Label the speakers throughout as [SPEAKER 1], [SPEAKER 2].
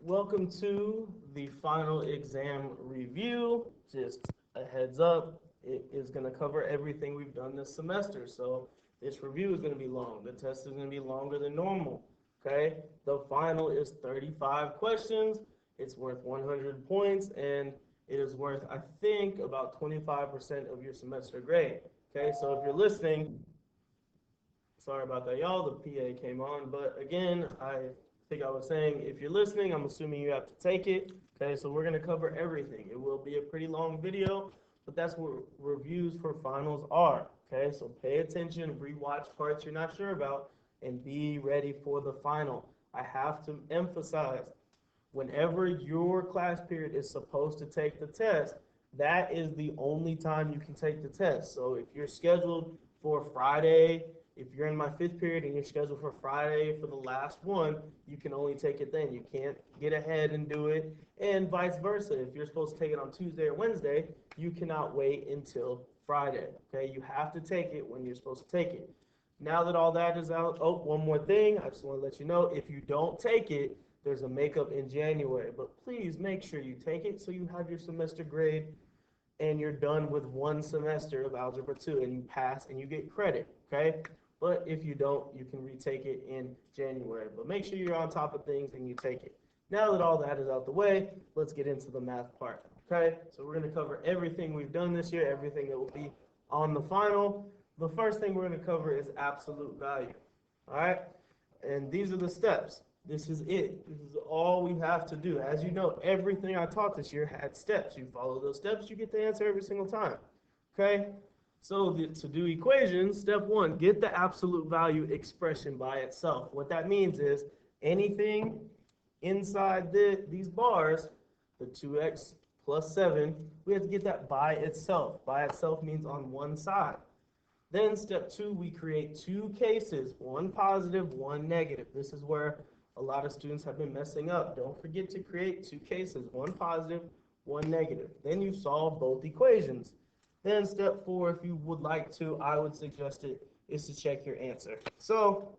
[SPEAKER 1] Welcome to the final exam review. Just a heads up, it is going to cover everything we've done this semester. So this review is going to be long. The test is going to be longer than normal. Okay? The final is 35 questions. It's worth 100 points and it is worth, I think, about 25% of your semester grade. Okay? So if you're listening, sorry about that, y'all. The PA came on, but again, I think I was saying, if you're listening, I'm assuming you have to take it. Okay, so we're gonna cover everything. It will be a pretty long video, but that's what reviews for finals are. Okay, so pay attention, rewatch parts you're not sure about, and be ready for the final. I have to emphasize, whenever your class period is supposed to take the test, that is the only time you can take the test. So if you're scheduled for Friday, if you're in my fifth period and you're scheduled for Friday for the last one, you can only take it then. You can't get ahead and do it, and vice versa. If you're supposed to take it on Tuesday or Wednesday, you cannot wait until Friday. Okay, you have to take it when you're supposed to take it. Now that all that is out, oh, one more thing. I just want to let you know, if you don't take it, there's a makeup in January, but please make sure you take it so you have your semester grade and you're done with one semester of Algebra 2 and you pass and you get credit, okay? But if you don't, you can retake it in January. But make sure you're on top of things and you take it. Now that all that is out the way, let's get into the math part, okay? So we're going to cover everything we've done this year, everything that will be on the final. The first thing we're going to cover is absolute value, all right? And these are the steps. This is it. This is all we have to do. As you know, everything I taught this year had steps. You follow those steps, you get the answer every single time. Okay? So to do equations, step one, get the absolute value expression by itself. What that means is anything inside these bars, the 2x plus 7, we have to get that by itself. By itself means on one side. Then step two, we create two cases, one positive, one negative. This is where a lot of students have been messing up. Don't forget to create two cases, one positive, one negative. Then you solve both equations. Then step four, if you would like to, I would suggest it, is to check your answer. So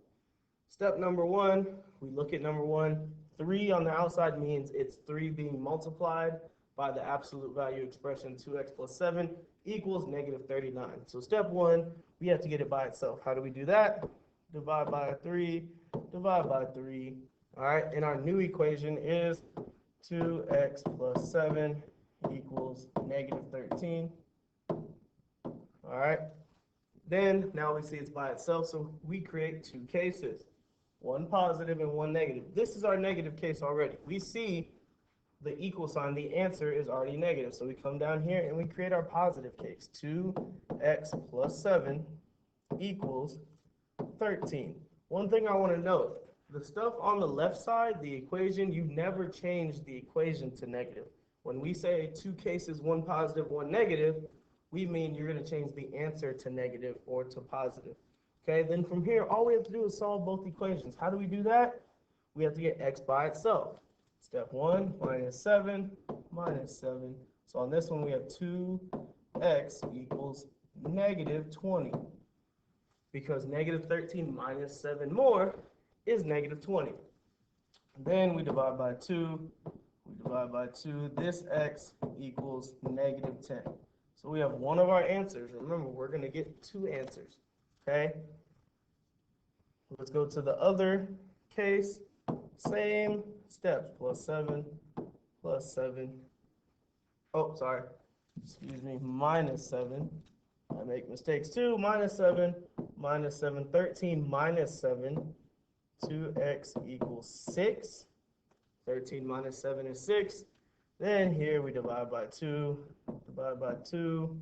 [SPEAKER 1] step number one, we look at number one. 3 on the outside means it's 3 being multiplied by the absolute value expression 2x plus 7 equals negative 39. So step one, we have to get it by itself. How do we do that? Divide by 3, divide by 3. All right, and our new equation is 2x plus 7 equals negative 13. All right, then now we see it's by itself, so we create two cases, one positive and one negative. This is our negative case already. We see the equal sign, the answer is already negative. So we come down here and we create our positive case. 2x plus 7 equals 13. One thing I want to note, the stuff on the left side, the equation, you never change the equation to negative. When we say two cases, one positive, one negative, we mean you're going to change the answer to negative or to positive. Okay, then from here, all we have to do is solve both equations. How do we do that? We have to get x by itself. Step one, minus 7, minus 7. So on this one, we have 2x equals negative 20. Because negative 13 minus 7 more is negative 20. Then we divide by 2. We divide by 2. This x equals negative 10. So we have one of our answers. Remember, we're going to get two answers. Okay? Let's go to the other case. Same steps, plus 7, plus 7. Oh, sorry. Excuse me, minus 7. I make mistakes too. Minus 7, minus 7. 13 minus 7. 2x equals 6. 13 minus 7 is 6. Then here we divide by 2. Divide by 2.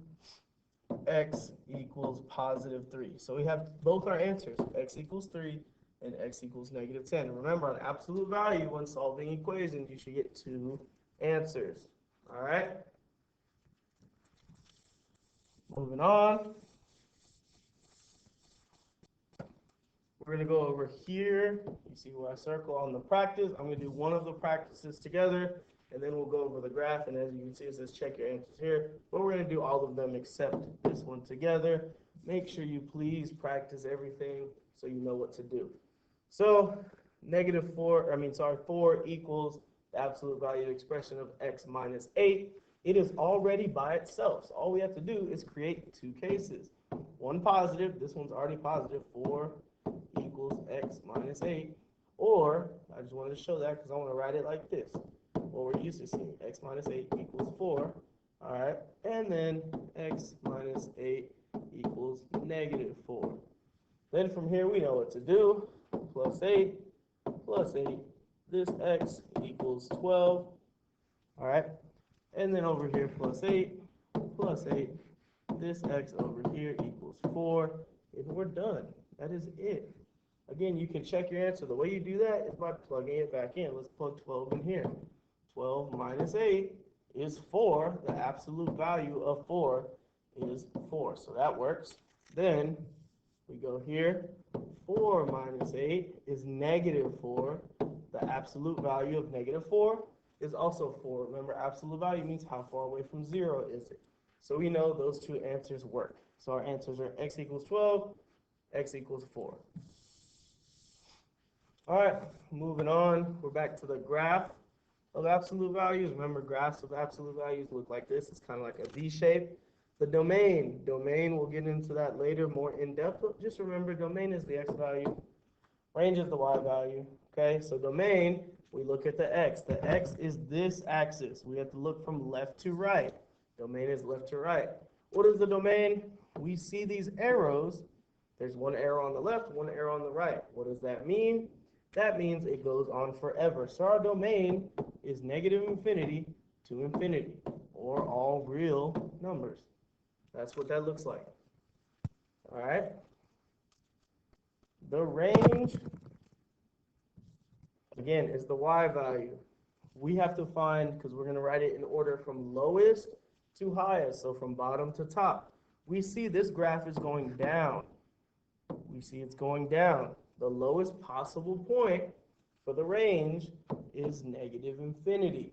[SPEAKER 1] X equals positive 3. So we have both our answers. X equals 3 and x equals negative 10. Remember, on absolute value, when solving equations, you should get two answers. All right? Moving on. We're going to go over here. You see where I circle on the practice. I'm going to do one of the practices together, and then we'll go over the graph. And as you can see, it says check your answers here. But we're going to do all of them except this one together. Make sure you please practice everything so you know what to do. So negative 4 equals the absolute value expression of x minus 8, it is already by itself. So all we have to do is create two cases. One positive, this one's already positive, 4 equals x minus 8. Or, I just wanted to show that because I want to write it like this. What we're used to seeing, x minus 8 equals 4. All right, and then x minus 8 equals negative 4. Then from here, we know what to do. Plus 8, this x equals 12. All right, and then over here, plus 8, this x over here equals 4. And we're done. That is it. Again, you can check your answer. The way you do that is by plugging it back in. Let's plug 12 in here. 12 minus 8 is 4. The absolute value of 4 is 4. So that works. Then we go here. 4 minus 8 is negative 4. The absolute value of negative 4 is also 4. Remember, absolute value means how far away from 0 is it. So we know those two answers work. So our answers are x equals 12, x equals 4. All right, moving on. We're back to the graph of absolute values. Remember, graphs of absolute values look like this. It's kind of like a V shape. The domain, we'll get into that later more in depth. But just remember, domain is the x value, range is the y value. Okay, so domain, we look at the x. The x is this axis. We have to look from left to right. Domain is left to right. What is the domain? We see these arrows. There's one arrow on the left, one arrow on the right. What does that mean? That means it goes on forever. So our domain is negative infinity to infinity, or all real numbers. That's what that looks like. All right. The range, again, is the y value. We have to find, because we're going to write it in order from lowest to highest, so from bottom to top. We see this graph is going down. We see it's going down. The lowest possible point for the range is negative infinity.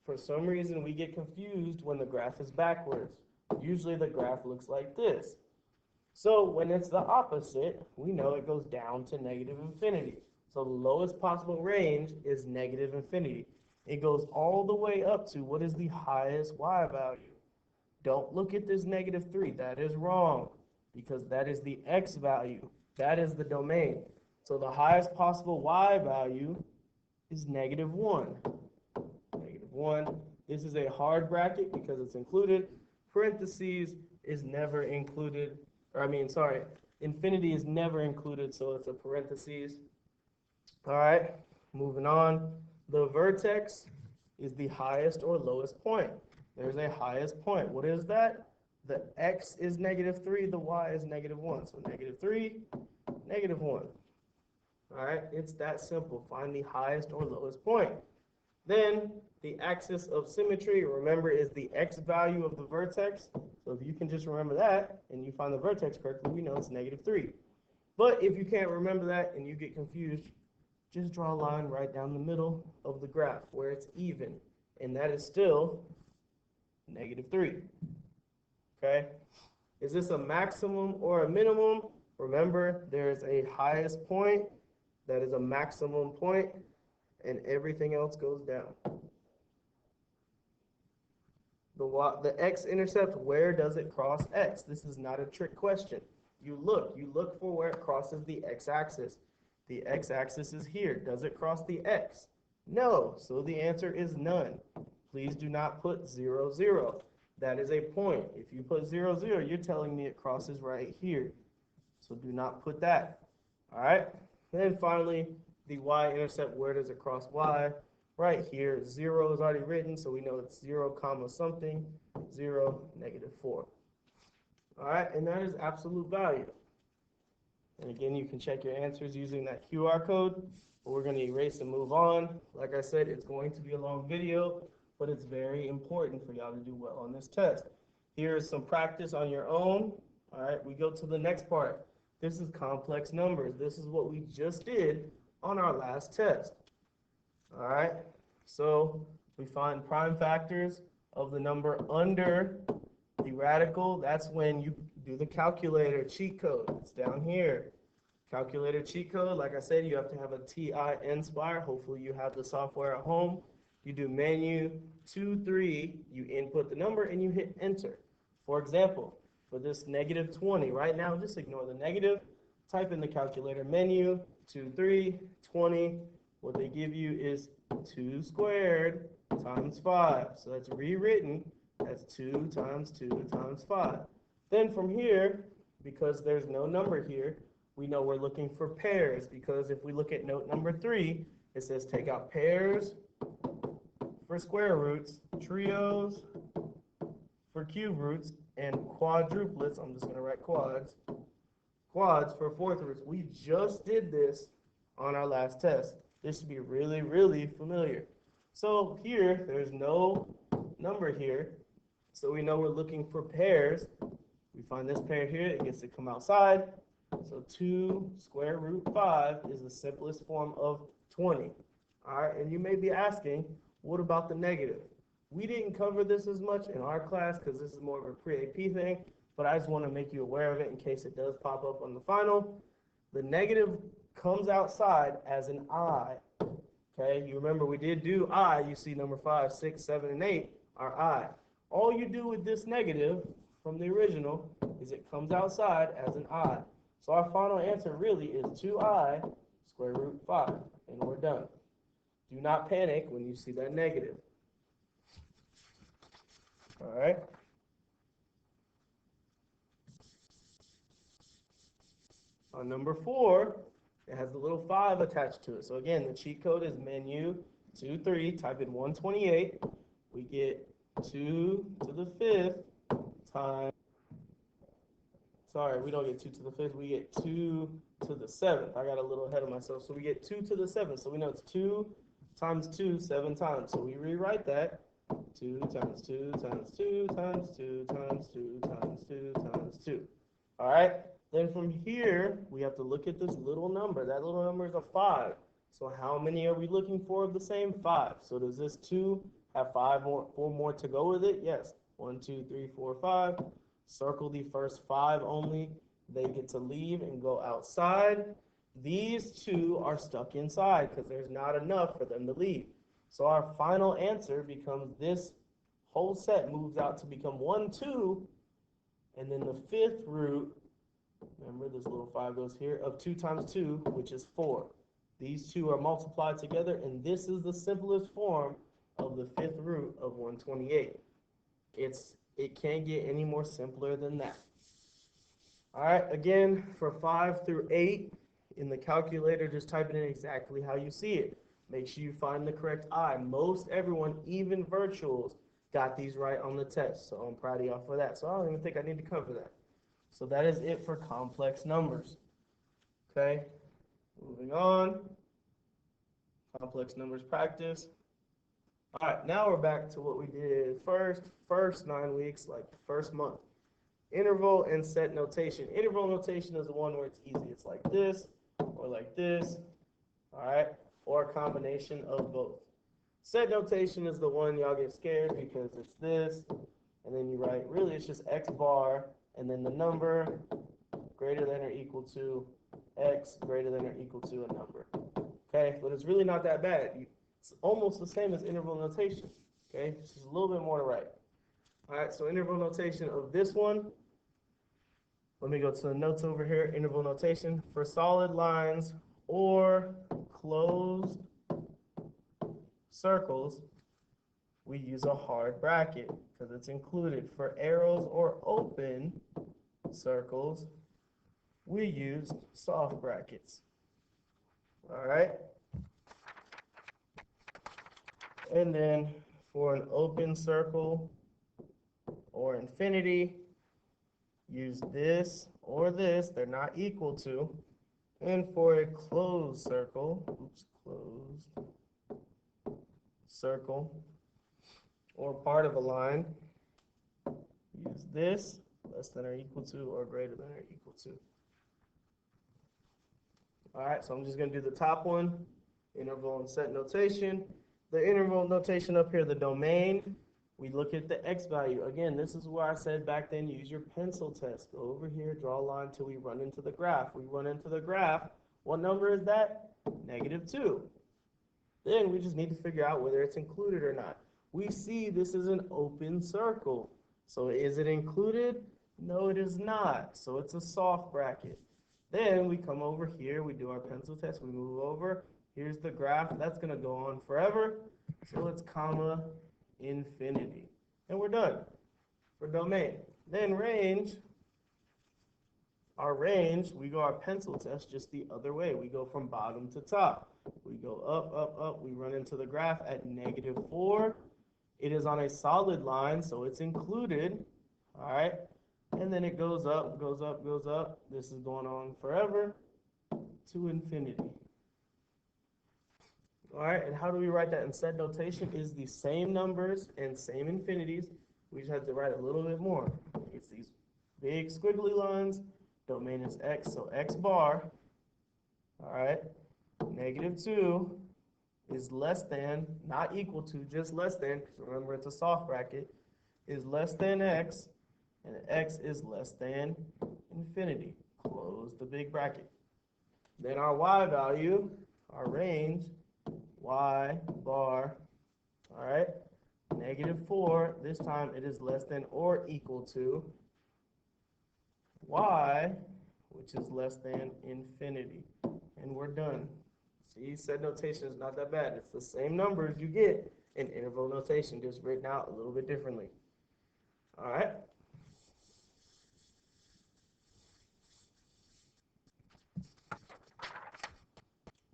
[SPEAKER 1] For some reason, we get confused when the graph is backwards. Usually the graph looks like this. So when it's the opposite, we know it goes down to negative infinity. So the lowest possible range is negative infinity. It goes all the way up to what is the highest y value. Don't look at this negative 3. That is wrong, because that is the x value. That is the domain. So the highest possible y value is negative 1. Negative 1. This is a hard bracket because it's included. Parentheses is never included. Infinity is never included, so it's a parentheses. All right, moving on. The vertex is the highest or lowest point. There's a highest point. What is that? The x is negative 3, the y is negative 1. So negative 3, negative 1. All right, it's that simple. Find the highest or lowest point. Then the axis of symmetry, remember, is the x value of the vertex. So if you can just remember that and you find the vertex correctly, we know it's negative 3. But if you can't remember that and you get confused, just draw a line right down the middle of the graph where it's even. And that is still negative 3. Okay? Is this a maximum or a minimum? Remember, there's a highest point that is a maximum point, and everything else goes down. The x-intercept, where does it cross x? This is not a trick question. You look for where it crosses the x-axis. The x-axis is here. Does it cross the x? No, so the answer is none. Please do not put 0, 0. That is a point. If you put 0, 0, you're telling me it crosses right here. So do not put that. All right? Then finally, the y-intercept, where does it cross y? Right here. 0 is already written, so we know it's 0 comma something, 0, negative 4. All right, and that is absolute value. And again, you can check your answers using that QR code. But we're going to erase and move on. Like I said, it's going to be a long video, but it's very important for y'all to do well on this test. Here's some practice on your own. All right, we go to the next part. This is complex numbers. This is what we just did on our last test. All right, so we find prime factors of the number under the radical. That's when you do the calculator cheat code. It's down here. Calculator cheat code, like I said, you have to have a TI Nspire. Hopefully you have the software at home. you do menu 2, 3, you input the number and you hit enter. For example, for this -20, right now, just ignore the negative, type in the calculator menu 2, 3, 20. What they give you is 2 squared times 5. So that's rewritten as 2 times 2 times 5. Then from here, because there's no number here, we know we're looking for pairs, because if we look at note number 3, it says take out pairs for square roots, trios for cube roots, and quadruplets. I'm just going to write quads for fourth roots. We just did this on our last test. This should be really, really familiar. So here, there's no number here, so we know we're looking for pairs. We find this pair here, it gets to come outside. So 2 square root 5 is the simplest form of 20. All right, and you may be asking, what about the negative? We didn't cover this as much in our class because this is more of a pre-AP thing, but I just want to make you aware of it in case it does pop up on the final. The negative comes outside as an I. Okay, you remember we did do I. You see number 5, 6, 7, and 8 are I. All you do with this negative from the original is it comes outside as an I. So our final answer really is 2I square root 5, and we're done. Do not panic when you see that negative. All right. On number 4, it has the little 5 attached to it. So again, the cheat code is menu 2, 3, type in 128. We get 2 to the 5th times, sorry, we don't get 2 to the 5th, we get 2 to the 7th. I got a little ahead of myself. So we get 2 to the 7th. So we know it's 2 times 2, 7 times. So we rewrite that. 2 times 2 times 2 times 2 times 2 times 2 times 2. All right? Then from here, we have to look at this little number. That little number is a 5. So how many are we looking for of the same 5? So does this 2 have 4 more to go with it? Yes. 1, 2, 3, 4, 5. Circle the first 5 only. They get to leave and go outside. These 2 are stuck inside because there's not enough for them to leave. So our final answer becomes this whole set moves out to become 1, 2, and then the 5th root, remember this little 5 goes here, of 2 times 2, which is 4. These 2 are multiplied together, and this is the simplest form of the 5th root of 128. It can't get any more simpler than that. All right, again, for 5 through 8, in the calculator, just type it in exactly how you see it. Make sure you find the correct I. Most everyone, even virtuals, got these right on the test. So I'm proud of y'all for that. So I don't even think I need to cover that. So that is it for complex numbers. Okay, moving on. Complex numbers practice. All right, now we're back to what we did first 9 weeks, like the first month. Interval and set notation. Interval notation is the one where it's easy. It's like this or like this. All right, or a combination of both. Set notation is the one y'all get scared because it's this, and then you write, really it's just x bar, and then the number greater than or equal to x greater than or equal to a number. Okay, but it's really not that bad. It's almost the same as interval notation. Okay, it's just a little bit more to write. All right, so interval notation of this one. Let me go to the notes over here. Interval notation for solid lines or closed circles, we use a hard bracket because it's included. For arrows or open circles, we use soft brackets. All right. And then for an open circle or infinity, use this or this. They're not equal to. And for a closed circle, closed circle or part of a line, use this, less than or equal to or greater than or equal to. All right, so I'm just going to do the top one, interval and set notation. The interval notation up here, the domain, we look at the x value. Again, this is where I said back then, use your pencil test. Go over here, draw a line until we run into the graph. We run into the graph. What number is that? -2. Then we just need to figure out whether it's included or not. We see this is an open circle. So is it included? No, it is not. So it's a soft bracket. Then we come over here, we do our pencil test, we move over. Here's the graph. That's going to go on forever. So it's comma infinity. And we're done for domain. Then range, our range, we go our pencil test just the other way. We go from bottom to top. We go up, up, up. We run into the graph at -4. It is on a solid line, so it's included. All right. And then it goes up, goes up, goes up. This is going on forever to infinity. All right, and how do we write that in set notation? Is the same numbers and same infinities. We just have to write a little bit more. It's these big squiggly lines. Domain is x, so x bar. All right, -2 is less than, not equal to, just less than, because remember it's a soft bracket, is less than x, and x is less than infinity. Close the big bracket. Then our y value, our range, y bar, all right, -4, this time it is less than or equal to y, which is less than infinity. And we're done. See, set notation is not that bad. It's the same numbers you get in interval notation, just written out a little bit differently. All right.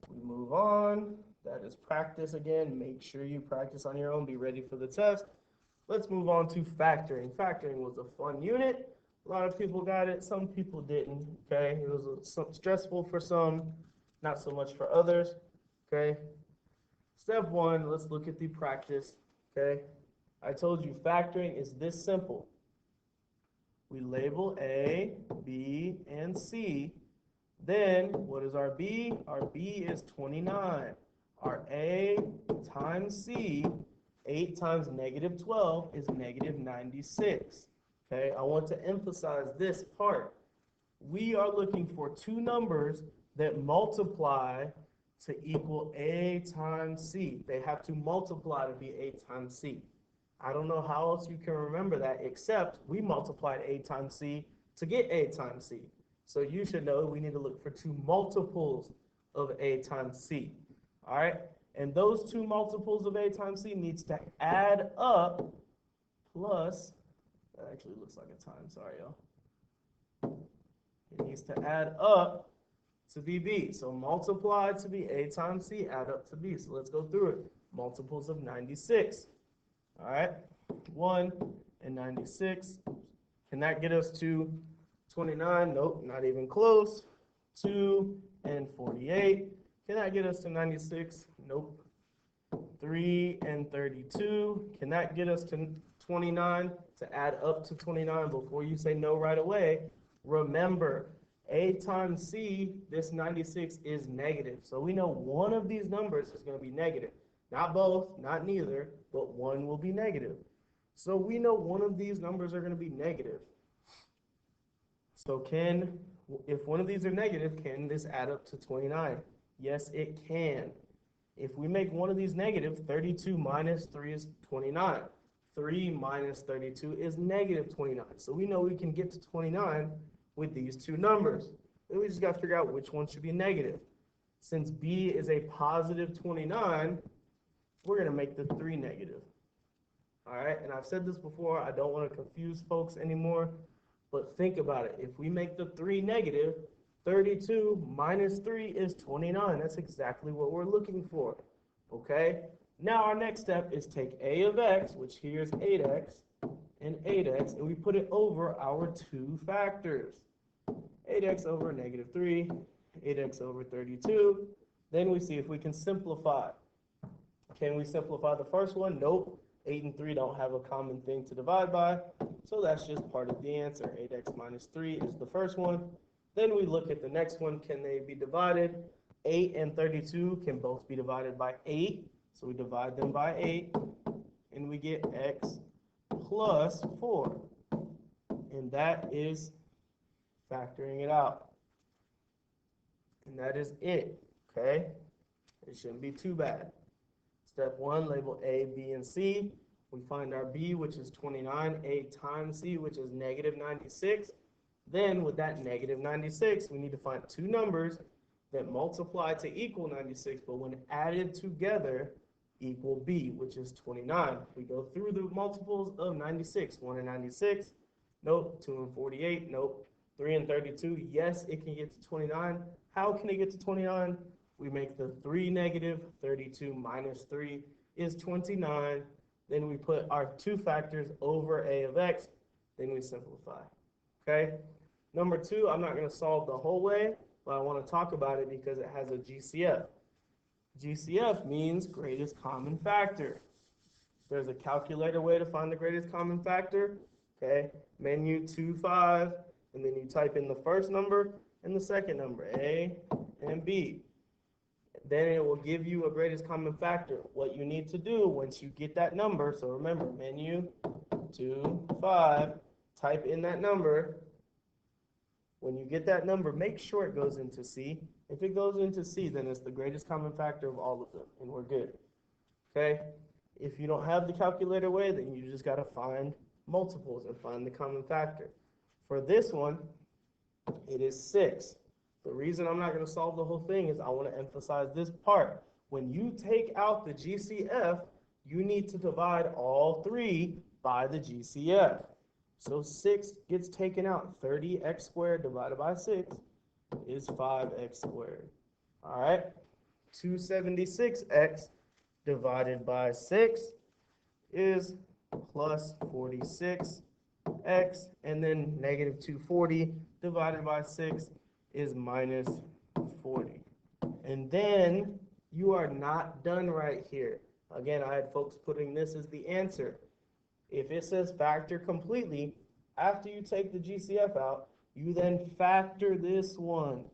[SPEAKER 1] We move on. That is practice again. Make sure you practice on your own. Be ready for the test. Let's move on to factoring. Factoring was a fun unit. A lot of people got it. Some people didn't. Okay. It was stressful for some, not so much for others. Okay. Step one, let's look at the practice. Okay. I told you factoring is this simple. We label A, B, and C. Then what is our B? Our B is 29. Our A times C, 8 times -12 is -96. Okay, I want to emphasize this part. We are looking for two numbers that multiply to equal A times C. They have to multiply to be A times C. I don't know how else you can remember that, except we multiplied A times C to get A times C. So you should know we need to look for two multiples of A times C. All right, and those two multiples of A times C needs to add up plus, that actually looks like a time, sorry y'all. It needs to add up to be B. So multiply to be A times C, add up to B. So let's go through it. Multiples of 96. All right, 1 and 96. Can that get us to 29? Nope, not even close. 2 and 48. Can that get us to 96? Nope. 3 and 32. Can that get us to 29? To add up to 29 before you say no right away, remember, A times C, this 96 is negative. So we know one of these numbers is going to be negative. Not both, not neither, but one will be negative. So we know one of these numbers are going to be negative. So if one of these are negative, can this add up to 29? Yes, it can. If we make one of these negative, 32 minus 3 is 29. 3 minus 32 is -29. So we know we can get to 29 with these two numbers. Then we just got to figure out which one should be negative. Since B is a positive 29, we're going to make the 3 negative. All right, and I've said this before, I don't want to confuse folks anymore, but think about it. If we make the 3 negative, 32 minus 3 is 29. That's exactly what we're looking for, okay? Now our next step is take A of x, which here is 8x, and 8x, and we put it over our two factors. 8x over -3, 8x over 32. Then we see if we can simplify. Can we simplify the first one? Nope. 8 and 3 don't have a common thing to divide by, so that's just part of the answer. 8x minus 3 is the first one. Then we look at the next one. Can they be divided? 8 and 32 can both be divided by 8, so we divide them by 8, and we get x plus 4, and that is factoring it out. And that is it, okay? It shouldn't be too bad. Step 1, label A, B, and C. We find our B, which is 29, A times C, which is negative 96. Then with that negative 96, we need to find two numbers that multiply to equal 96, but when added together equal B, which is 29. We go through the multiples of 96. 1 and 96, nope. 2 and 48, nope. 3 and 32, yes, it can get to 29. How can it get to 29? We make the 3 negative, 32 minus 3 is 29. Then we put our two factors over a of x, then we simplify, okay? Number 2, I'm not gonna solve the whole way, but I wanna talk about it because it has a GCF. GCF means greatest common factor. There's a calculator way to find the greatest common factor, okay? Menu 2, 5, and then you type in the first number and the second number, A and B. Then it will give you a greatest common factor. What you need to do once you get that number, so remember, menu 2, 5, type in that number. When you get that number, make sure it goes into C. If it goes into C, then it's the greatest common factor of all of them, and we're good, okay? If you don't have the calculator way, then you just gotta find multiples and find the common factor. For this one, it is 6. The reason I'm not going to solve the whole thing is I want to emphasize this part. When you take out the GCF, you need to divide all 3 by the GCF. So 6 gets taken out. 30x squared divided by 6 is 5x squared. All right? 276x divided by 6 is plus 46x, and then negative 240 divided by 6 is minus 40. And then you are not done right here. Again, I had folks putting this as the answer. If it says factor completely, after you take the GCF out, you then factor this one.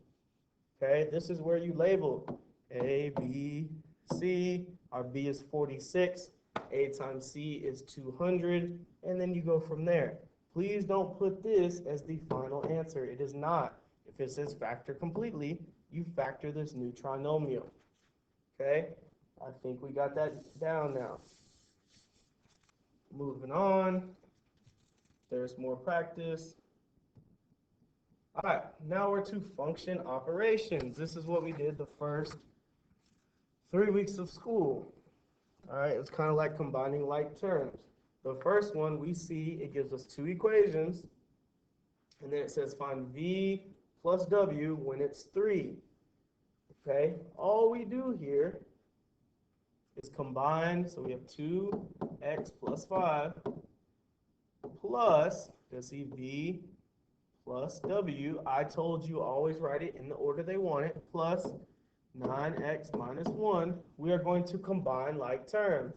[SPEAKER 1] Okay, this is where you label A, B, C. Our B is 46. A times C is 200. And then you go from there. Please don't put this as the final answer. It is not. If it says factor completely, you factor this new trinomial. Okay? I think we got that down now. Moving on. There's more practice. All right, now we're to function operations. This is what we did the first 3 weeks of school. All right, it's kind of like combining like terms. The first one we see, it gives us 2 equations, and then it says find V plus W when it's 3. Okay, all we do here is combine, so we have 2x plus 5 plus, let's see, V plus W. I told you always write it in the order they want it, plus 9x minus 1. We are going to combine like terms.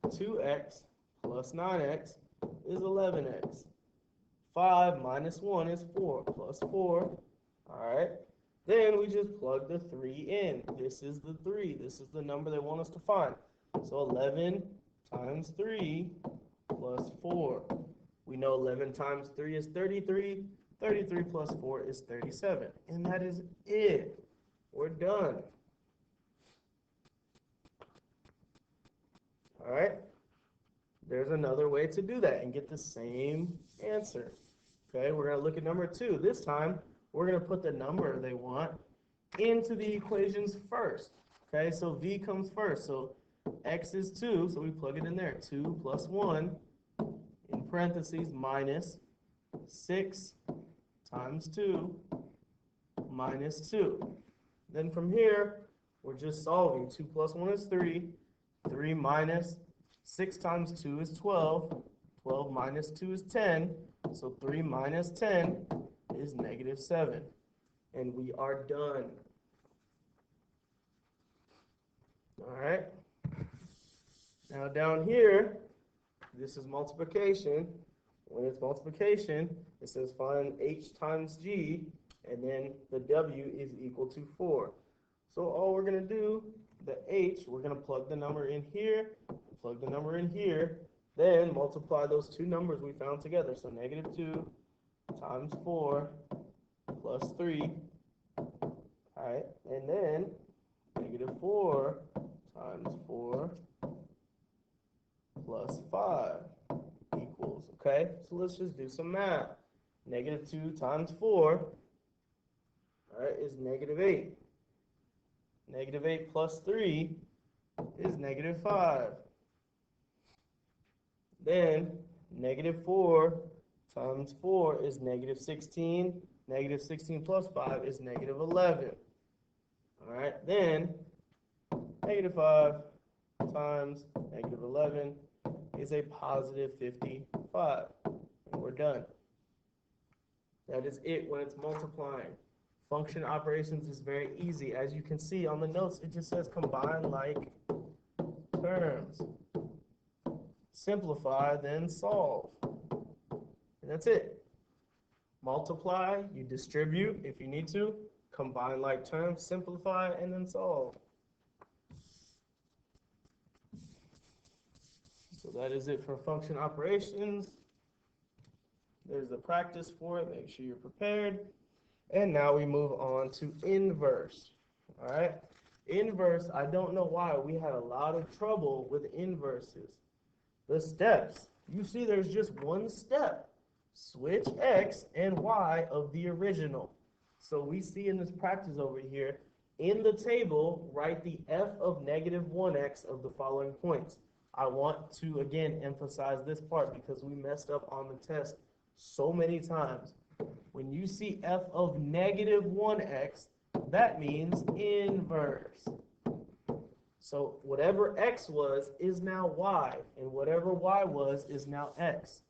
[SPEAKER 1] 2x plus 9x is 11x. 5 minus 1 is 4 plus 4. All right. Then we just plug the 3 in. This is the 3. This is the number they want us to find. So 11 times 3 plus 4. We know 11 times 3 is 33. 33 plus 4 is 37. And that is it. We're done. All right. There's another way to do that and get the same answer. Okay, we're going to look at number 2. This time, we're going to put the number they want into the equations first. Okay, so V comes first. So x is 2, so we plug it in there. 2 plus 1, in parentheses, minus 6 times 2 minus 2. Then from here, we're just solving. 2 plus 1 is 3. 3 minus 6 times 2 is 12. 12 minus 2 is 10. So 3 minus 10 is negative 7. And we are done. All right. Now down here, this is multiplication. When it's multiplication, it says find h times g, and then the w is equal to 4. So all we're going to do, the h, we're going to plug the number in here, plug the number in here, then multiply those two numbers we found together. So negative 2 times 4 plus 3. All right, and then negative 4 times 4 Okay, so let's just do some math. Negative 2 times 4, all right, is negative 8. Negative 8 plus 3 is negative 5. Then negative 4 times 4 is negative 16. Negative 16 plus 5 is negative 11. All right, then negative 5 times negative 11 is a positive 55. And we're done. That is it when it's multiplying. Function operations is very easy. As you can see on the notes, it just says combine like terms. Simplify, then solve. And that's it. Multiply, you distribute if you need to. Combine like terms, simplify, and then solve. So that is it for function operations. There's the practice for it. Make sure you're prepared. And now we move on to inverse. All right. Inverse, I don't know why we had a lot of trouble with inverses. The steps, you see there's just one step. Switch x and y of the original. So we see in this practice over here, in the table, write the f of negative 1x of the following points. I want to, again, emphasize this part because we messed up on the test so many times. When you see f of negative 1x, that means inverse. So whatever x was is now y, and whatever y was is now x.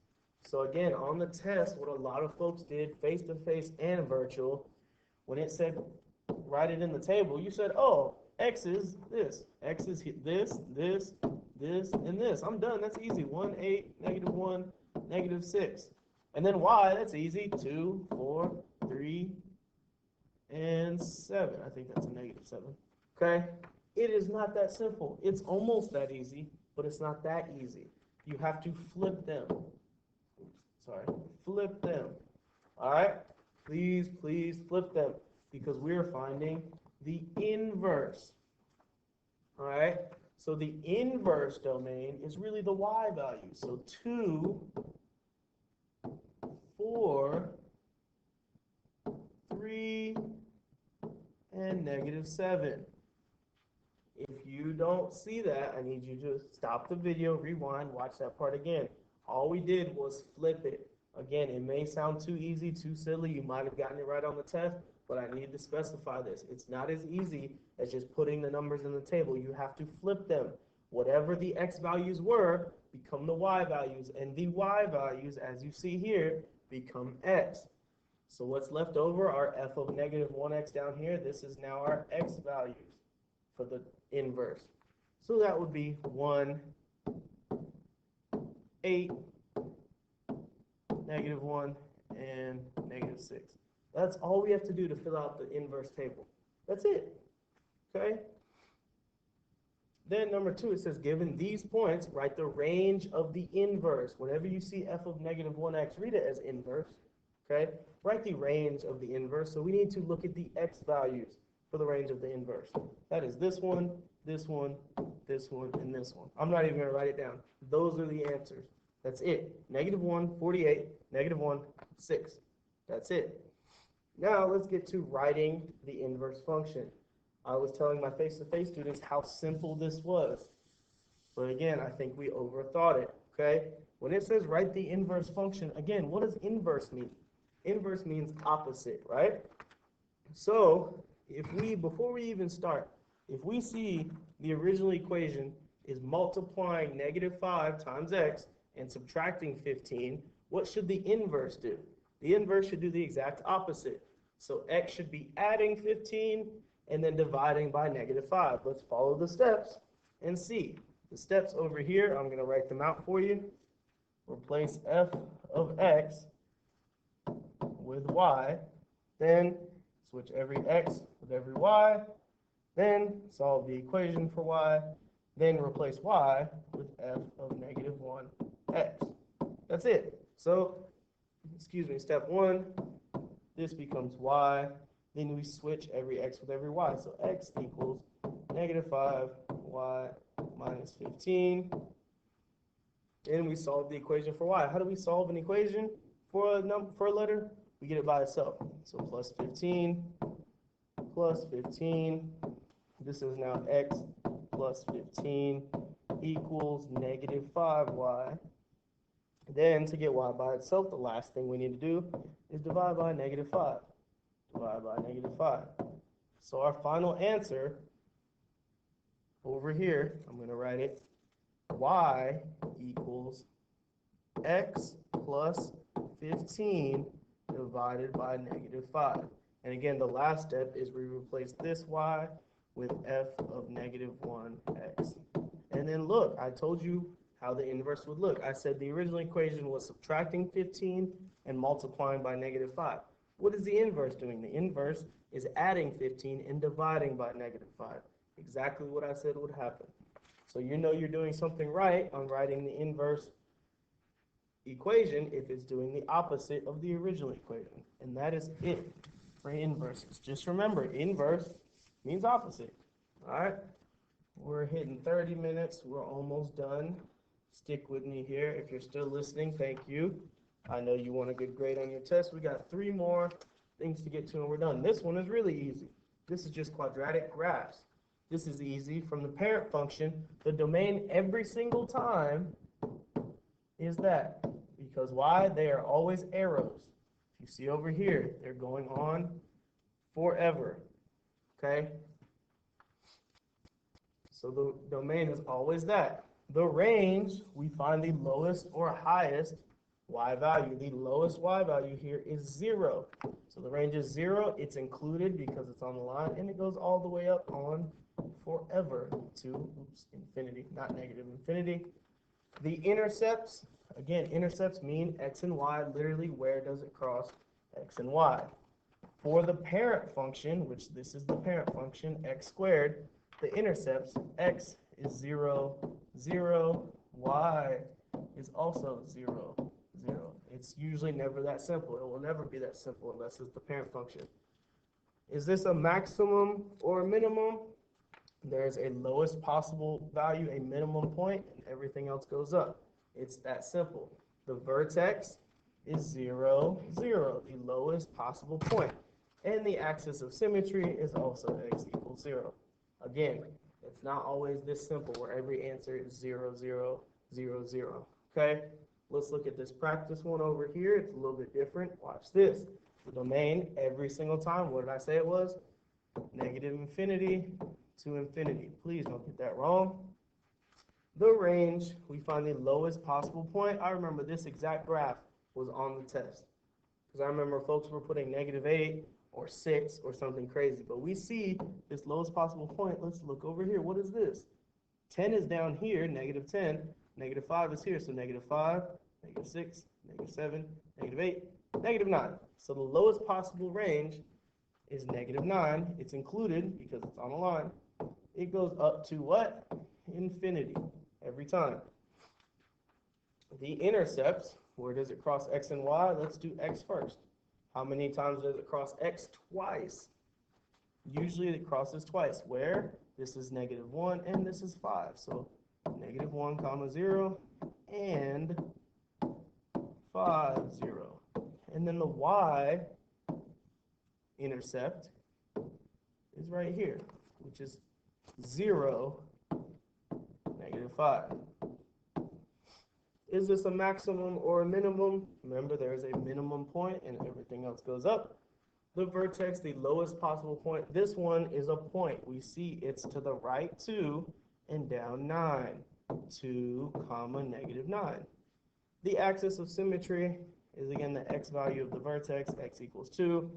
[SPEAKER 1] So again, on the test, what a lot of folks did, face-to-face and virtual, when it said write it in the table, you said, oh, x is this, this, this, and this. I'm done. That's easy. 1, 8, negative 1, negative 6. And then y, that's easy. 2, 4, 3, and 7. I think that's a negative 7. Okay? It is not that simple. It's almost that easy, but it's not that easy. You have to flip them. Flip them. All right? Please, please flip them because we're finding the inverse. All right? So the inverse domain is really the y value. So 2, 4, 3, and negative 7. If you don't see that, I need you to stop the video, rewind, watch that part again. All we did was flip it. Again, it may sound too easy, too silly. You might have gotten it right on the test, but I need to specify this. It's not as easy as just putting the numbers in the table. You have to flip them. Whatever the x values were, become the y values, and the y values, as you see here, become x. So what's left over are f of negative 1x down here. This is now our x values for the inverse. So that would be 1, 8, negative 1, and negative 6. That's all we have to do to fill out the inverse table. That's it. Okay? Then number 2, it says, given these points, write the range of the inverse. Whenever you see f of negative 1x, read it as inverse. Okay? Write the range of the inverse. So we need to look at the x values for the range of the inverse. That is this one, this one, this one, and this one. I'm not even going to write it down. Those are the answers. That's it. Negative 1, 48, negative 1, 6. That's it. Now let's get to writing the inverse function. I was telling my face-to-face students how simple this was. But again, I think we overthought it, okay? When it says write the inverse function, again, what does inverse mean? Inverse means opposite, right? So before we even start, if we see the original equation is multiplying negative 5 times x and subtracting 15, what should the inverse do? The inverse should do the exact opposite. So x should be adding 15 and then dividing by negative 5. Let's follow the steps and see. The steps over here, I'm going to write them out for you. Replace f of x with y. Then switch every x with every y. Then solve the equation for y. Then replace y with f of negative 1x. That's it. So, step 1, this becomes y. Then we switch every x with every y. So x equals negative 5 y minus 15. and we solve the equation for y. How do we solve an equation for a letter? We get it by itself. So plus 15 plus 15. This is now x plus 15 equals negative 5y. Then to get y by itself, the last thing we need to do is divide by negative 5. Divide by negative 5. So our final answer over here, I'm going to write it, y equals x plus 15 divided by negative 5. And again, the last step is we replace this y with f of negative 1x. And then look, I told you how the inverse would look. I said the original equation was subtracting 15 and multiplying by negative 5. What is the inverse doing? The inverse is adding 15 and dividing by negative 5. Exactly what I said would happen. So you know you're doing something right on writing the inverse equation if it's doing the opposite of the original equation. And that is it for inverses. Just remember, inverse means opposite. All right? We're hitting 30 minutes. We're almost done. Stick with me here. If you're still listening, thank you. I know you want a good grade on your test. We got 3 more things to get to and we're done. This one is really easy. This is just quadratic graphs. This is easy. From the parent function, the domain every single time is that. Because why? They are always arrows. You see over here, they're going on forever. Okay? So the domain is always that. The range, we find the lowest or highest y value. The lowest y value here is 0. So the range is 0. It's included because it's on the line, and it goes all the way up on forever to infinity, not negative infinity. The intercepts, again, intercepts mean x and y. Literally, where does it cross x and y? For the parent function, which this is the parent function, x squared, the intercepts, x is 0, 0, y is also 0, 0. It's usually never that simple. It will never be that simple unless it's the parent function. Is this a maximum or a minimum? There's a lowest possible value, a minimum point, and everything else goes up. It's that simple. The vertex is 0, 0, the lowest possible point. And the axis of symmetry is also x equals 0. Again, it's not always this simple where every answer is 0, 0, 0, 0. Okay? Let's look at this practice one over here. It's a little bit different. Watch this. The domain every single time, what did I say it was? Negative infinity to infinity. Please don't get that wrong. The range, we find the lowest possible point. I remember this exact graph was on the test. Because I remember folks were putting -8 or 6 or something crazy. But we see this lowest possible point. Let's look over here. What is this? 10 is down here, -10. -5 is here, so -5, -6, -7, -8, -9. So the lowest possible range is -9. It's included because it's on a line. It goes up to what? Infinity every time. The intercepts, where does it cross x and y? Let's do x first. How many times does it cross x? Twice. Usually it crosses twice. Where? This is -1 and this is 5. So -1 comma 0 and 5, 0. And then the y intercept is right here, which is 0, -5. Is this a maximum or a minimum? Remember, there's a minimum point and everything else goes up. The vertex, the lowest possible point, this one is a point. We see it's to the right 2 and down 9, 2 comma -9. The axis of symmetry is again the x value of the vertex, x equals 2.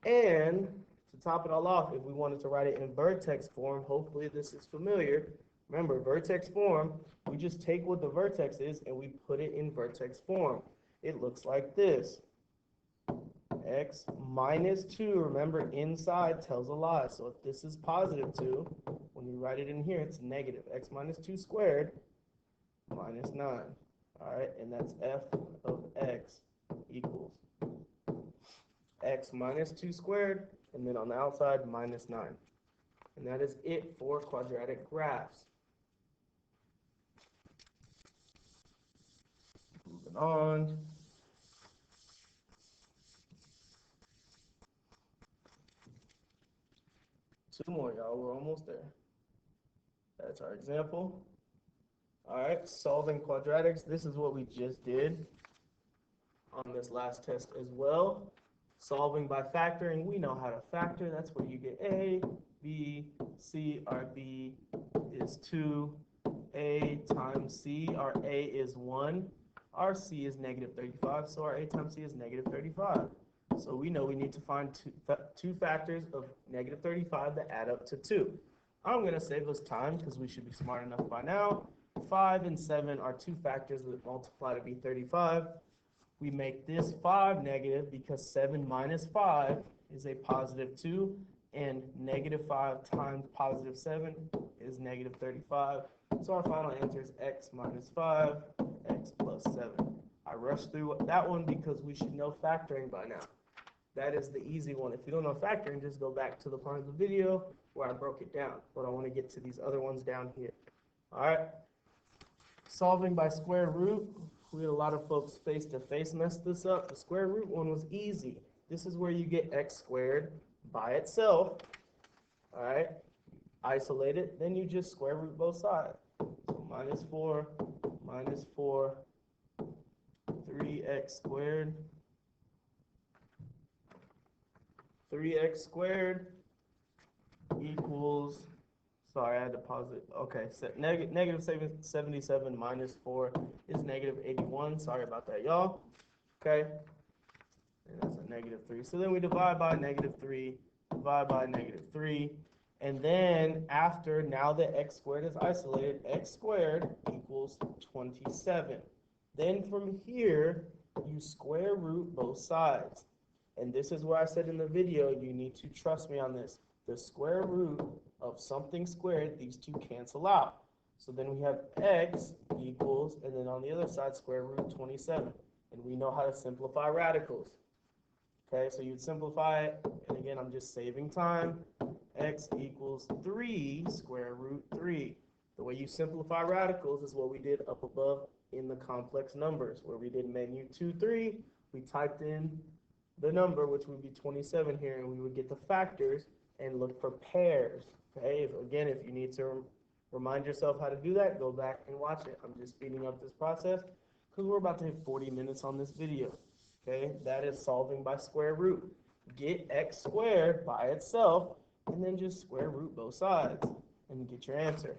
[SPEAKER 1] And to top it all off, if we wanted to write it in vertex form, hopefully this is familiar. Remember, vertex form, we just take what the vertex is and we put it in vertex form. It looks like this. X minus 2, remember, inside tells a lie. So if this is positive 2, when you write it in here, it's negative. X minus 2 squared minus 9. All right, and that's f of x equals x minus 2 squared, and then on the outside, minus 9. And that is it for quadratic graphs. Moving on. Two more, y'all. We're almost there. That's our example. All right, solving quadratics. This is what we just did on this last test as well. Solving by factoring, we know how to factor. That's where you get A, B, C. Our B is 2. A times C, our A is 1. Our C is negative 35, so our A times C is negative 35. So we know we need to find two factors of negative 35 that add up to 2. I'm going to save us time because we should be smart enough by now. 5 and 7 are two factors that multiply to be 35. We make this 5 negative because 7 minus 5 is a positive 2, and negative 5 times positive 7 is negative 35. So our final answer is x minus 5, x plus 7. I rushed through that one because we should know factoring by now. That is the easy one. If you don't know factoring, just go back to the part of the video where I broke it down. But I want to get to these other ones down here. All right. Solving by square root. We had a lot of folks face-to-face mess this up. The square root one was easy. This is where you get x squared by itself. All right. Isolate it. Then you just square root both sides. So minus 4, 3x squared. 3x squared equals, sorry, I had to pause it. Okay, so negative 77 minus 4 is negative 81. Sorry about that, y'all. Okay, and that's a negative 3. So then we divide by negative 3, divide by negative 3. And then after, now that x squared is isolated, x squared equals 27. Then from here, you square root both sides. And this is where I said in the video, you need to trust me on this. The square root of something squared, these two cancel out. So then we have x equals, and then on the other side, square root 27. And we know how to simplify radicals. Okay, so you'd simplify it, and again, I'm just saving time. X equals 3 square root 3. The way you simplify radicals is what we did up above in the complex numbers, where we did menu 2, 3. We typed in the number, which would be 27 here, and we would get the factors and look for pairs. Okay, again, if you need to remind yourself how to do that, go back and watch it. I'm just speeding up this process because we're about to hit 40 minutes on this video. Okay, that is solving by square root. Get x squared by itself, and then just square root both sides and get your answer.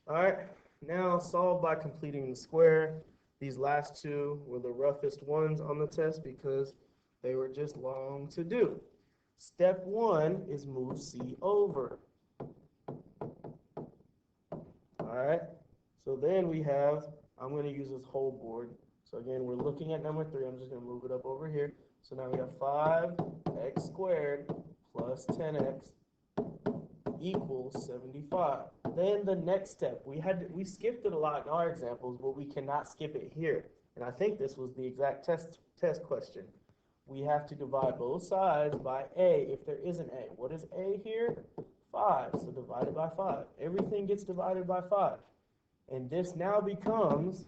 [SPEAKER 1] All right, now solve by completing the square. These last two were the roughest ones on the test because they were just long to do. Step 1 is move C over. All right, so then we have, I'm going to use this whole board. So again, we're looking at number 3. I'm just going to move it up over here. So now we have 5x squared plus 10x equals 75. Then the next step, we skipped it a lot in our examples, but we cannot skip it here. And I think this was the exact test question. We have to divide both sides by a if there is an a. What is a here? 5. So divide it by 5. Everything gets divided by 5. And this now becomes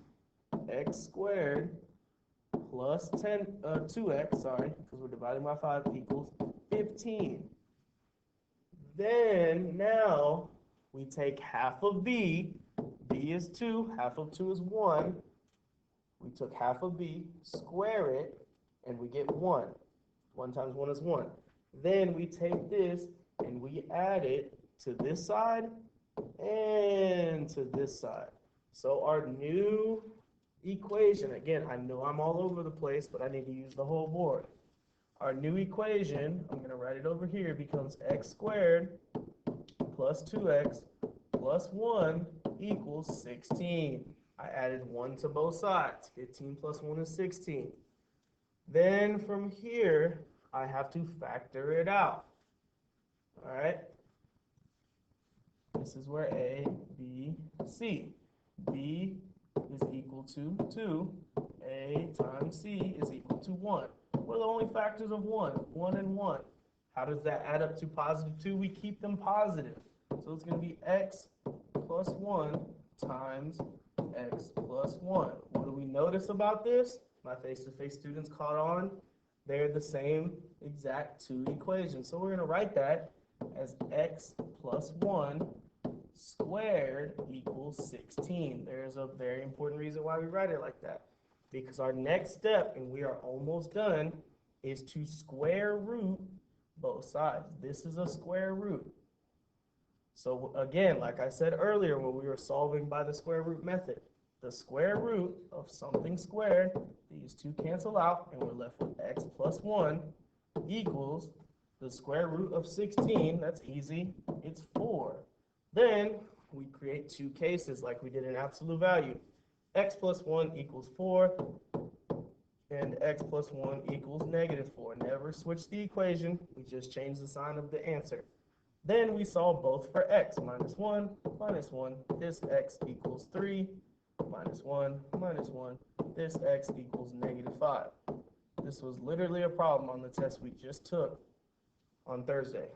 [SPEAKER 1] x squared plus 2x, sorry, because we're dividing by 5, equals 15. Then now we take half of b. B is 2, half of 2 is 1. We took half of b, square it, and we get 1. 1 times 1 is 1. Then we take this and we add it to this side and to this side. So our new equation, again, I know I'm all over the place, but I need to use the whole board. Our new equation, I'm going to write it over here, becomes x squared plus 2x plus 1 equals 16. I added 1 to both sides. 15 plus 1 is 16. Then from here, I have to factor it out. All right? This is where A, B, C. B is equal to 2. A times C is equal to 1. What are the only factors of 1? 1 and 1. How does that add up to positive 2? We keep them positive. So it's going to be x plus 1 times x plus 1. What do we notice about this? My face-to-face students caught on. They're the same exact two equations. So we're going to write that as x plus 1 squared equals 16. There's a very important reason why we write it like that. Because our next step, and we are almost done, is to square root both sides. This is a square root. So again, like I said earlier when we were solving by the square root method, the square root of something squared, these two cancel out, and we're left with x plus 1 equals the square root of 16. That's easy. It's 4. Then we create two cases like we did in absolute value. X plus 1 equals 4, and x plus 1 equals negative 4. Never switch the equation. We just change the sign of the answer. Then we solve both for x, minus 1, minus 1. This x equals 3, minus 1, minus 1. This x equals negative 5. This was literally a problem on the test we just took on Thursday.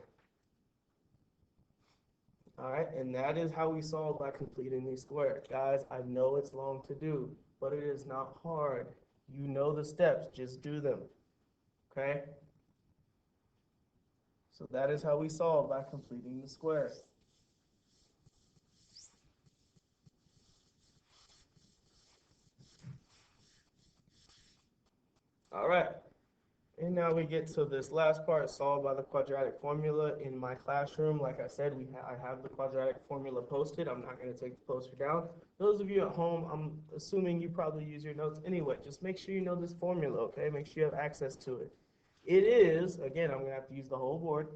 [SPEAKER 1] All right, and that is how we solve by completing these squares. Guys, I know it's long to do, but it is not hard. You know the steps, just do them, okay? So that is how we solve by completing the squares. All right, and now we get to this last part, solved by the quadratic formula in my classroom. Like I said, I have the quadratic formula posted. I'm not going to take the poster down. Those of you at home, I'm assuming you probably use your notes anyway. Just make sure you know this formula, okay? Make sure you have access to it. It is, again, I'm going to have to use the whole board,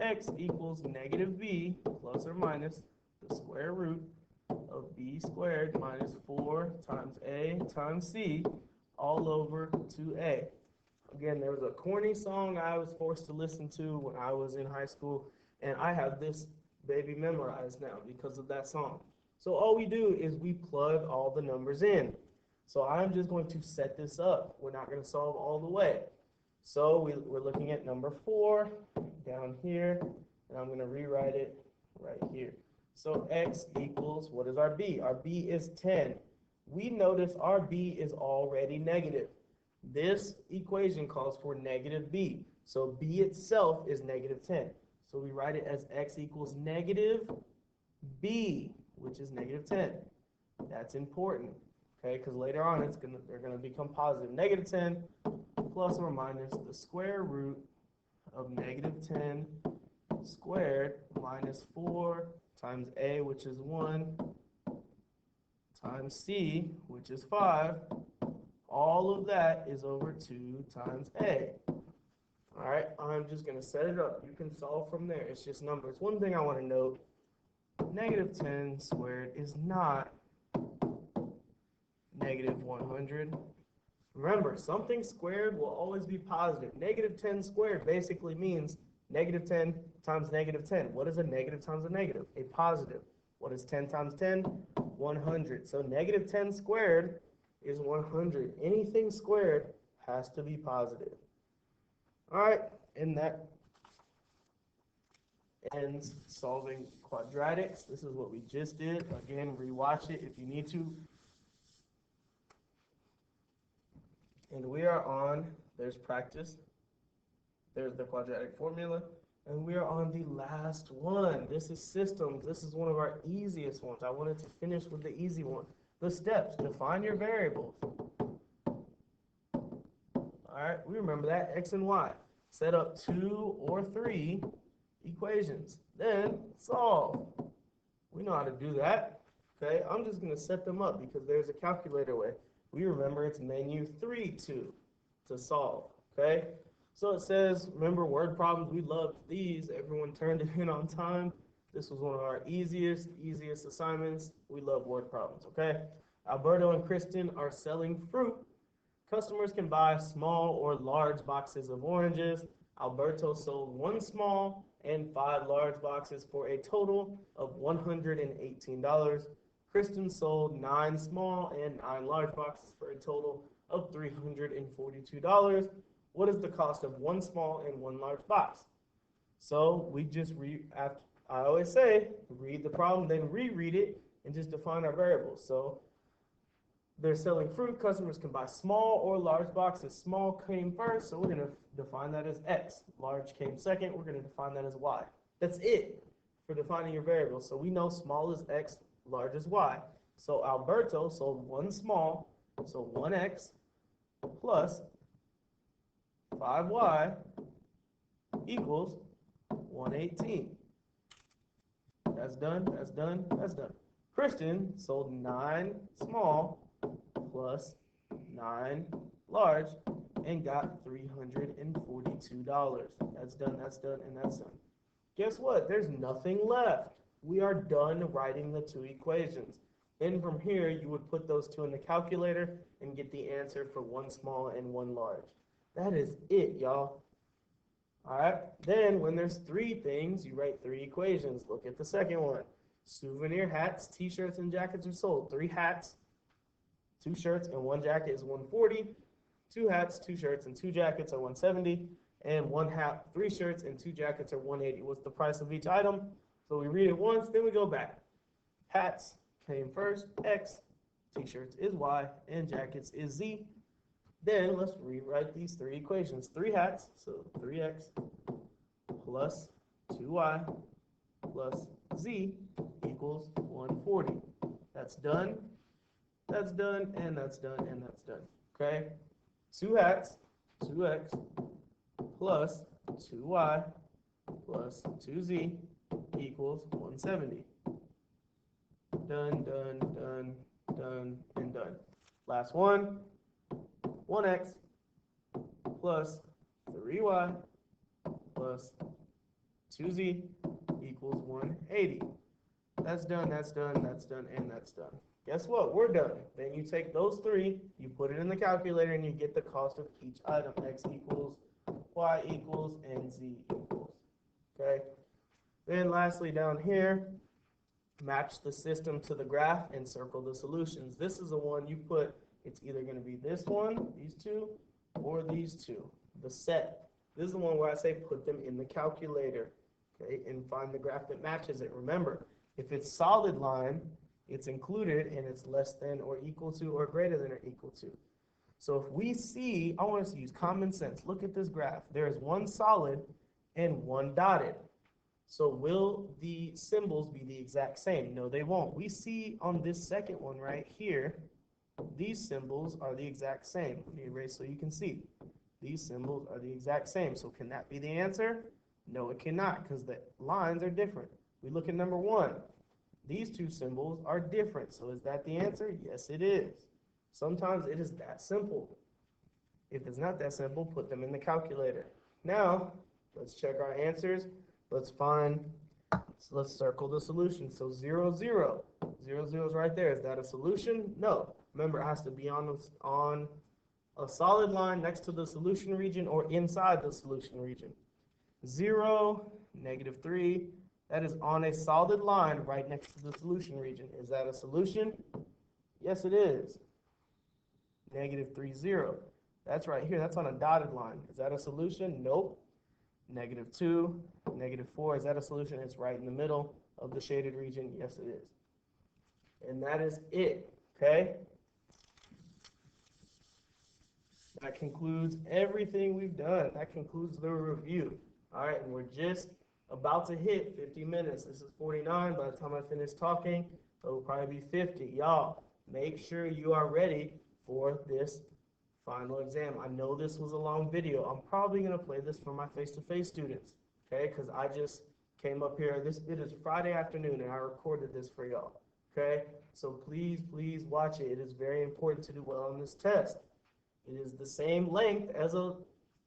[SPEAKER 1] x equals negative b plus or minus the square root of b squared minus 4 times a times c all over 2a. Again, there was a corny song I was forced to listen to when I was in high school, and I have this baby memorized now because of that song. So all we do is we plug all the numbers in. So I'm just going to set this up. We're not going to solve all the way. So we're looking at number 4 down here, and I'm going to rewrite it right here. So x equals, what is our b? Our b is 10. We notice our b is already negative. This equation calls for negative b. So b itself is negative 10. So we write it as x equals negative b, which is negative 10. That's important, okay? Because later on they're gonna become positive. Negative 10 plus or minus the square root of negative 10 squared minus 4 times a, which is 1, times c, which is 5. All of that is over 2 times a. All right, I'm just going to set it up. You can solve from there. It's just numbers. One thing I want to note, negative 10 squared is not negative 100. Remember, something squared will always be positive. Negative 10 squared basically means negative 10 times negative 10. What is a negative times a negative? A positive. What is 10 times 10? 100. So negative 10 squared is 100. Anything squared has to be positive. All right, and that ends solving quadratics. This is what we just did. Again, rewatch it if you need to. And we are on, there's practice, there's the quadratic formula, and we are on the last one. This is systems. This is one of our easiest ones. I wanted to finish with the easy one. The steps, define your variables. All right, we remember that, x and y. Set up 2 or 3 equations. Then solve. We know how to do that. Okay, I'm just going to set them up because there's a calculator way. We remember it's menu 3 to solve. Okay, so it says, remember word problems, we loved these. Everyone turned it in on time. This was one of our easiest assignments. We love word problems, okay? Alberto and Kristen are selling fruit. Customers can buy small or large boxes of oranges. Alberto sold 1 small and 5 large boxes for a total of $118. Kristen sold 9 small and 9 large boxes for a total of $342. What is the cost of 1 small and 1 large box? So we just I always say, read the problem, then reread it, and just define our variables. So they're selling fruit, customers can buy small or large boxes. Small came first, so we're going to define that as X. Large came second, we're going to define that as Y. That's it for defining your variable. So we know small is X, large is Y. So Alberto sold one small, so 1X plus 5Y equals 118. That's done, that's done, that's done. Christian sold 9 small plus 9 large and got $342. That's done, and that's done. Guess what? There's nothing left. We are done writing the two equations. Then from here, you would put those two in the calculator and get the answer for one small and one large. That is it, y'all. All right, then when there's 3 things, you write 3 equations. Look at the second one. Souvenir hats, t-shirts, and jackets are sold. 3 hats, 2 shirts, and 1 jacket is 140. 2 hats, 2 shirts, and 2 jackets are 170. And 1 hat, 3 shirts, and 2 jackets are 180. What's the price of each item? So we read it once, then we go back. Hats came first, X. T-shirts is Y, and jackets is Z. Then let's rewrite these 3 equations. 3 hats, so 3X plus 2Y plus Z equals 140. That's done, and that's done, and that's done. Okay? 2 hats, 2X plus 2Y plus 2Z equals 170. Done, done, done, done, and done. Last one. 1X plus 3Y plus 2Z equals 180. That's done, and that's done. Guess what? We're done. Then you take those 3, you put it in the calculator, and you get the cost of each item. X equals, Y equals, and Z equals. Okay? Then lastly down here, match the system to the graph and circle the solutions. This is the one you put. It's either going to be this one, these 2, or these 2, the set. This is the one where I say put them in the calculator, okay, and find the graph that matches it. Remember, if it's solid line, it's included and it's less than or equal to or greater than or equal to. So if we see, I want us to use common sense. Look at this graph. There is 1 solid and 1 dotted. So will the symbols be the exact same? No, they won't. We see on this second one right here, these symbols are the exact same. Let me erase so you can see. These symbols are the exact same. So can that be the answer? No, it cannot, because the lines are different. We look at number 1. These 2 symbols are different. So is that the answer? Yes, it is. Sometimes it is that simple. If it's not that simple, put them in the calculator. Now, let's check our answers. Let's circle the solution. So 0, 0. 0, 0 is right there. Is that a solution? No. Remember, it has to be on a solid line next to the solution region or inside the solution region. 0, -3, that is on a solid line right next to the solution region. Is that a solution? Yes, it is. -3, 0. That's right here. That's on a dotted line. Is that a solution? Nope. -2, -4. Is that a solution? It's right in the middle of the shaded region. Yes, it is. And that is it. Okay? That concludes everything we've done. That concludes the review. All right, and we're just about to hit 50 minutes. This is 49. By the time I finish talking, it will probably be 50. Y'all, make sure you are ready for this final exam. I know this was a long video. I'm probably going to play this for my face-to-face students, okay, because I just came up here. It is Friday afternoon, and I recorded this for y'all, okay? So please, please watch it. It is very important to do well on this test. It is the same length as a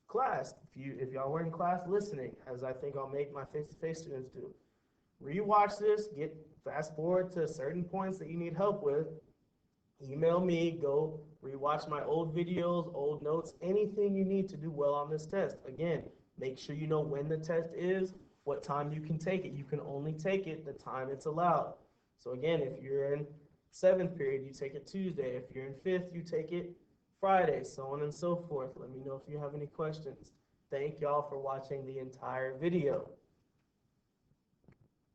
[SPEAKER 1] class, if y'all were in class listening, as I think I'll make my face-to-face students do. Rewatch this, fast forward to certain points that you need help with. Email me, go rewatch my old videos, old notes, anything you need to do well on this test. Again, make sure you know when the test is, what time you can take it. You can only take it the time it's allowed. So again, if you're in 7th period, you take it Tuesday. If you're in 5th, you take it Friday, so on and so forth. Let me know if you have any questions. Thank y'all for watching the entire video.